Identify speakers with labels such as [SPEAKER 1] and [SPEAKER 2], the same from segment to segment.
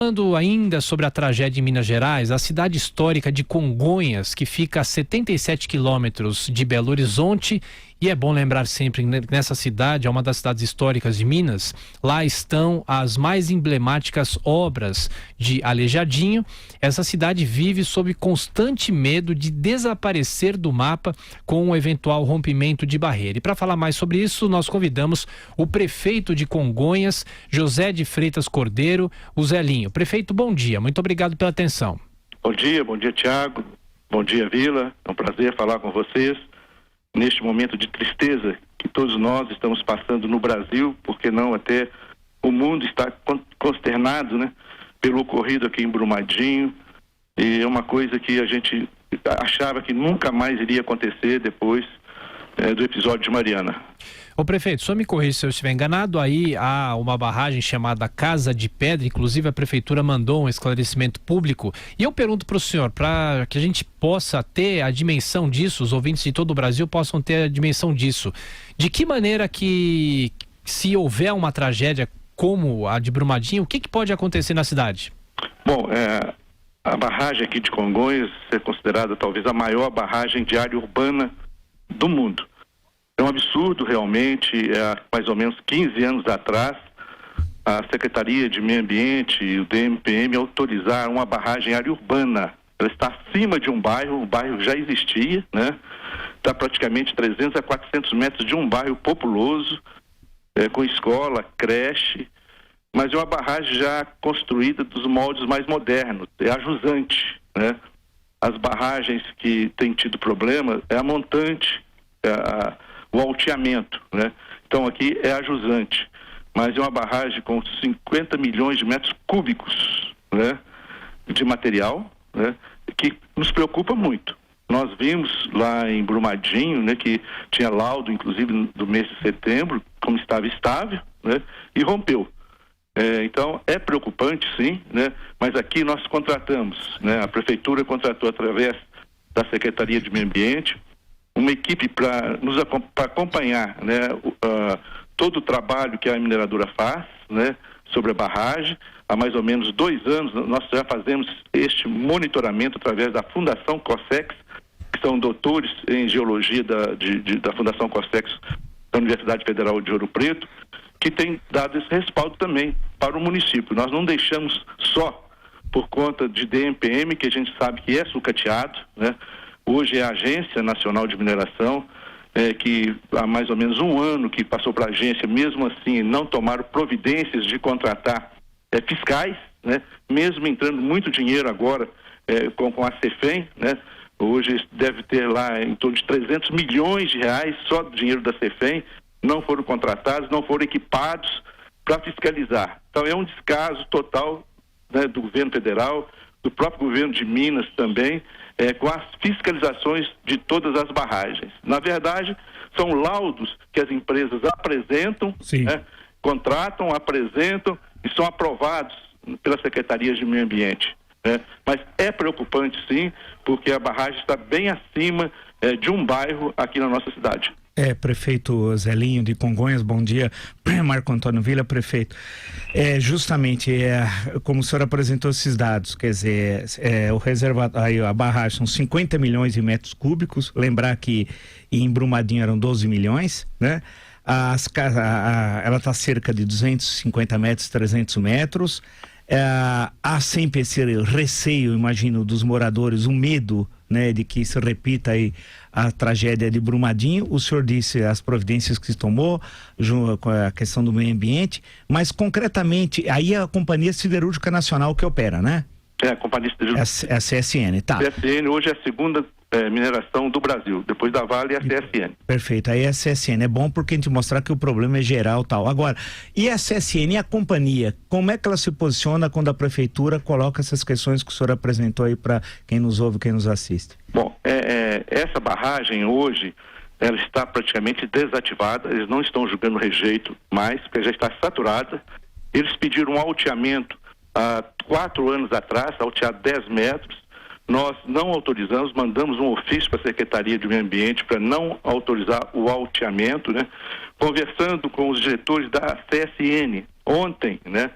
[SPEAKER 1] Falando ainda sobre a tragédia em Minas Gerais, a cidade histórica de Congonhas, que fica a 77 quilômetros de Belo Horizonte, e é bom lembrar sempre nessa cidade, é uma das cidades históricas de Minas, lá estão as mais emblemáticas obras de Aleijadinho. Essa cidade vive sob constante medo de desaparecer do mapa com um eventual rompimento de barreira. E para falar mais sobre isso, nós convidamos o prefeito de Congonhas, José de Freitas Cordeiro, o Zelinho. Prefeito, bom dia, muito obrigado pela atenção.
[SPEAKER 2] Bom dia, Tiago. Bom dia, Vila. É um prazer falar com vocês neste momento de tristeza que todos nós estamos passando no Brasil, porque não até o mundo está consternado, né, pelo ocorrido aqui em Brumadinho, e é uma coisa que a gente achava que nunca mais iria acontecer depois do episódio de Mariana.
[SPEAKER 1] Ô prefeito, só me corrija se eu estiver enganado, aí há uma barragem chamada Casa de Pedra, inclusive a prefeitura mandou um esclarecimento público, e eu pergunto para o senhor, para que a gente possa ter a dimensão disso, os ouvintes de todo o Brasil possam ter a dimensão disso, de que maneira que, se houver uma tragédia como a de Brumadinho, o que pode acontecer na cidade?
[SPEAKER 2] Bom, a barragem aqui de Congonhas é considerada talvez a maior barragem de área urbana do mundo. É um absurdo realmente, há mais ou menos 15 anos atrás, a Secretaria de Meio Ambiente e o DMPM autorizaram uma barragem área urbana. Ela está acima de um bairro, o bairro já existia, né? Está praticamente 300 a 400 metros de um bairro populoso, com escola, creche, mas é uma barragem já construída dos moldes mais modernos, é a jusante, né? As barragens que têm tido problema é a montante, o alteamento, né? Então aqui é a jusante, mas é uma barragem com 50 milhões de metros cúbicos, né, de material, né, que nos preocupa muito. Nós vimos lá em Brumadinho, né, que tinha laudo, inclusive, do mês de setembro, como estava estável, né, e rompeu. Então é preocupante, sim, né, mas aqui nós contratamos, né, a prefeitura contratou através da Secretaria de Meio Ambiente uma equipe para acompanhar, né, todo o trabalho que a mineradora faz, né, sobre a barragem. Há mais ou menos 2 anos nós já fazemos este monitoramento através da Fundação Cossex, que são doutores em geologia da Fundação Cossex da Universidade Federal de Ouro Preto, que tem dado esse respaldo também para o município. Nós não deixamos só por conta de DMPM, que a gente sabe que é sucateado, né? Hoje é a Agência Nacional de Mineração, que há mais ou menos 1 ano que passou para a agência, mesmo assim não tomaram providências de contratar fiscais, né? Mesmo entrando muito dinheiro agora com a CEFEM, né? Hoje deve ter lá em torno de 300 milhões de reais só do dinheiro da CEFEM, não foram contratados, não foram equipados para fiscalizar. Então é um descaso total, né, do governo federal, do próprio governo de Minas também, com as fiscalizações de todas as barragens. Na verdade, são laudos que as empresas apresentam, né, contratam, apresentam e são aprovados pelas secretarias de meio ambiente, né? Mas é preocupante, sim, porque a barragem está bem acima de um bairro aqui na nossa cidade.
[SPEAKER 3] Prefeito Zelinho de Congonhas, bom dia. Marco Antônio Vila, prefeito. Justamente, como o senhor apresentou esses dados, quer dizer, o reservatório, a barragem são 50 milhões de metros cúbicos, lembrar que em Brumadinho eram 12 milhões, né? Ela está cerca de 250 metros, 300 metros. Há sempre esse receio, imagino, dos moradores, o medo, né, de que se repita aí a tragédia de Brumadinho. O senhor disse as providências que se tomou com a questão do meio ambiente, mas concretamente aí é a Companhia Siderúrgica Nacional que opera, né?
[SPEAKER 2] A Companhia Siderúrgica.
[SPEAKER 3] É a CSN, tá.
[SPEAKER 2] A CSN hoje é a segunda mineração do Brasil, depois da Vale é a CSN.
[SPEAKER 3] Perfeito, aí a CSN é bom porque a gente mostrar que o problema é geral, tal. Agora, e a CSN e a companhia, como é que ela se posiciona quando a prefeitura coloca essas questões que o senhor apresentou aí para quem nos ouve, quem nos assiste?
[SPEAKER 2] Bom, essa barragem hoje, ela está praticamente desativada, eles não estão julgando rejeito mais, porque já está saturada. Eles pediram um alteamento há 4 anos atrás, altear 10 metros, nós não autorizamos, mandamos um ofício para a Secretaria de Meio Ambiente para não autorizar o alteamento, né? Conversando com os diretores da CSN ontem, né?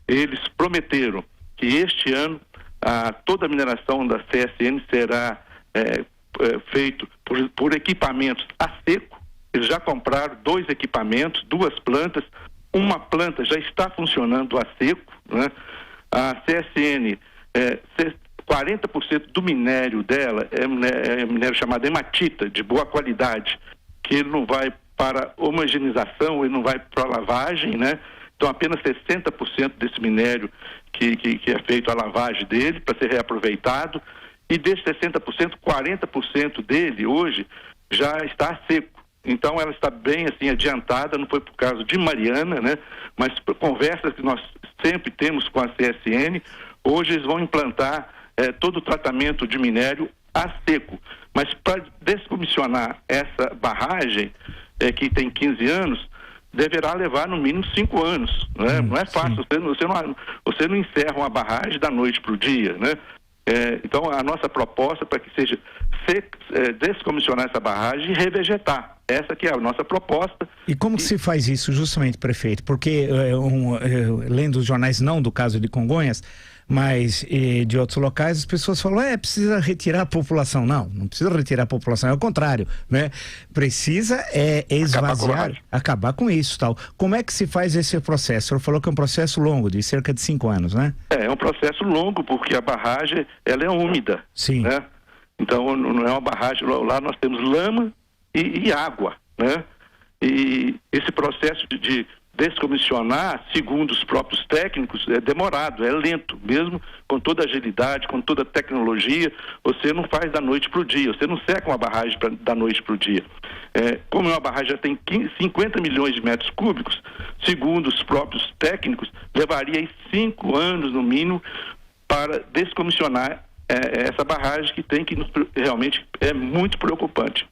[SPEAKER 2] Eles prometeram que que este ano toda a mineração da CSN será feito por equipamentos a seco. Eles já compraram 2 equipamentos, 2 plantas. Uma planta já está funcionando a seco, né? A CSN, 40% do minério dela é minério chamado hematita, de boa qualidade, que ele não vai para homogeneização, ele não vai para lavagem, né? Então apenas 60% desse minério que é feito a lavagem dele para ser reaproveitado, e desses 60%, 40% dele hoje já está a seco. Então ela está bem assim adiantada, não foi por causa de Mariana, né? Mas por conversas que nós sempre temos com a CSN, hoje eles vão implantar todo o tratamento de minério a seco. Mas para descomissionar essa barragem, que tem 15 anos, deverá levar no mínimo 5 anos, né? Não é fácil, você não encerra uma barragem da noite para o dia, né? Então a nossa proposta para que seja descomissionar essa barragem e revegetar. Essa que é a nossa proposta.
[SPEAKER 3] E como se faz isso justamente, prefeito? Porque lendo os jornais, não do caso de Congonhas, mas de outros locais, as pessoas falam, precisa retirar a população. Não precisa retirar a população, é o contrário, né? Precisa esvaziar, acabar com isso, tal. Como é que se faz esse processo? O senhor falou que é um processo longo, de cerca de 5 anos, né? É
[SPEAKER 2] um processo longo, porque a barragem, ela é úmida.
[SPEAKER 3] Sim.
[SPEAKER 2] Né? Então, não é uma barragem, lá nós temos lama e água, né? E esse processo de descomissionar, segundo os próprios técnicos, é demorado, é lento, mesmo com toda a agilidade, com toda a tecnologia, você não faz da noite para o dia, você não seca uma barragem da noite para o dia. Como uma barragem já tem 50 milhões de metros cúbicos, segundo os próprios técnicos, levaria aí 5 anos no mínimo para descomissionar essa barragem que realmente é muito preocupante.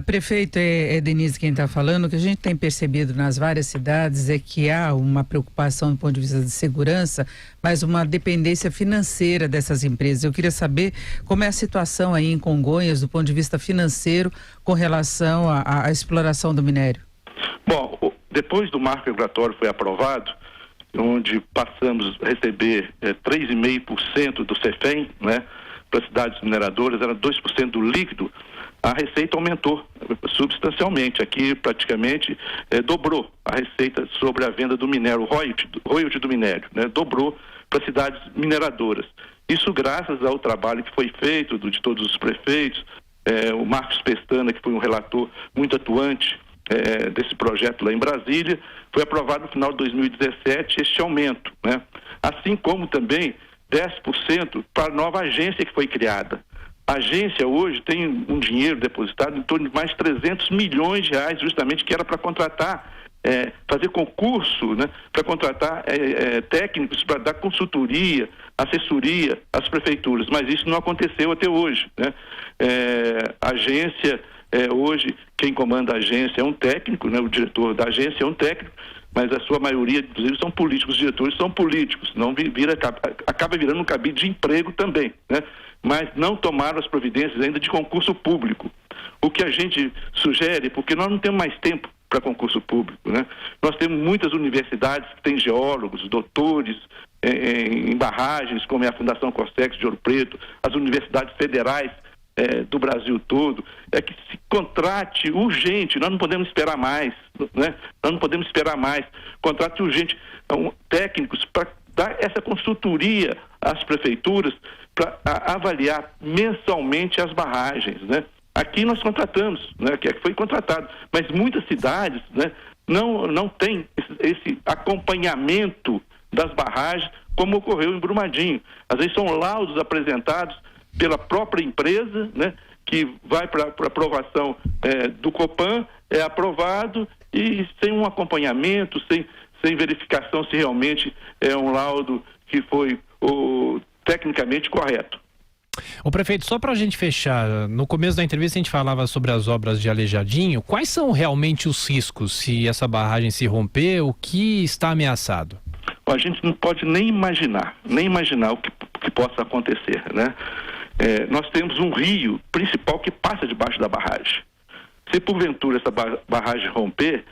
[SPEAKER 4] Prefeito, é Denise quem está falando. O que a gente tem percebido nas várias cidades é que há uma preocupação do ponto de vista de segurança, mas uma dependência financeira dessas empresas. Eu queria saber como é a situação aí em Congonhas do ponto de vista financeiro com relação à exploração do minério.
[SPEAKER 2] Bom, depois do marco regulatório foi aprovado, onde passamos a receber 3,5% do CEFEM, né, para cidades mineradoras, era 2% do líquido. A receita aumentou substancialmente. Aqui praticamente dobrou a receita sobre a venda do minério, royalty do minério, né? Dobrou para cidades mineradoras. Isso graças ao trabalho que foi feito de todos os prefeitos, o Marcos Pestana, que foi um relator muito atuante desse projeto lá em Brasília, foi aprovado no final de 2017 este aumento, né? Assim como também 10% para a nova agência que foi criada. A agência hoje tem um dinheiro depositado em torno de mais 300 milhões de reais, justamente que era para contratar, fazer concurso, né, para contratar técnicos para dar consultoria, assessoria às prefeituras, mas isso não aconteceu até hoje, né? A agência, hoje, quem comanda a agência é um técnico, né, o diretor da agência é um técnico, mas a sua maioria, inclusive, são políticos, os diretores são políticos, não acaba virando um cabide de emprego também, né? Mas não tomaram as providências ainda de concurso público. O que a gente sugere, porque nós não temos mais tempo para concurso público, né? Nós temos muitas universidades que têm geólogos, doutores em barragens, como é a Fundação Corsex de Ouro Preto, as universidades federais do Brasil todo, que se contrate urgente, nós não podemos esperar mais, né? Nós não podemos esperar mais. Contrate urgente técnicos para dar essa consultoria às prefeituras para avaliar mensalmente as barragens, né? Aqui nós contratamos, né? Que foi contratado, mas muitas cidades, né, não tem esse acompanhamento das barragens como ocorreu em Brumadinho. Às vezes são laudos apresentados pela própria empresa, né, que vai para aprovação do Copan, é aprovado e sem um acompanhamento, sem verificação se realmente é um laudo que foi tecnicamente correto.
[SPEAKER 1] O prefeito, só para a gente fechar, no começo da entrevista a gente falava sobre as obras de Aleijadinho. Quais são realmente os riscos se essa barragem se romper? O que está ameaçado?
[SPEAKER 2] A gente não pode nem imaginar o que possa acontecer, né? Nós temos um rio principal que passa debaixo da barragem. Se porventura essa barragem romper,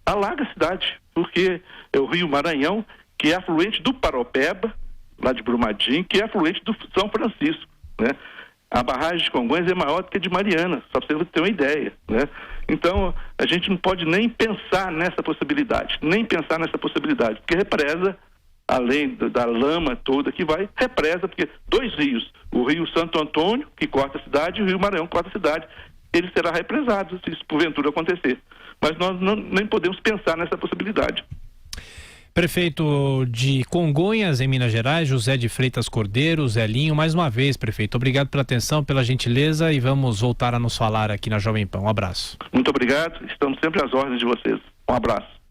[SPEAKER 2] alaga a cidade, porque é o rio Maranhão, que é afluente do Paropeba, lá de Brumadinho, que é afluente do São Francisco, né? A barragem de Congonhas é maior do que a de Mariana, só para você ter uma ideia, né? Então, a gente não pode nem pensar nessa possibilidade, porque represa, além da lama toda que vai, represa, porque 2 rios, o rio Santo Antônio, que corta a cidade, e o rio Maranhão, que corta a cidade, ele será represado, se isso porventura acontecer. Mas nós nem podemos pensar nessa possibilidade.
[SPEAKER 1] Prefeito de Congonhas, em Minas Gerais, José de Freitas Cordeiro, Zelinho, mais uma vez, prefeito, obrigado pela atenção, pela gentileza, e vamos voltar a nos falar aqui na Jovem Pan. Um abraço.
[SPEAKER 2] Muito obrigado, estamos sempre às ordens de vocês. Um abraço.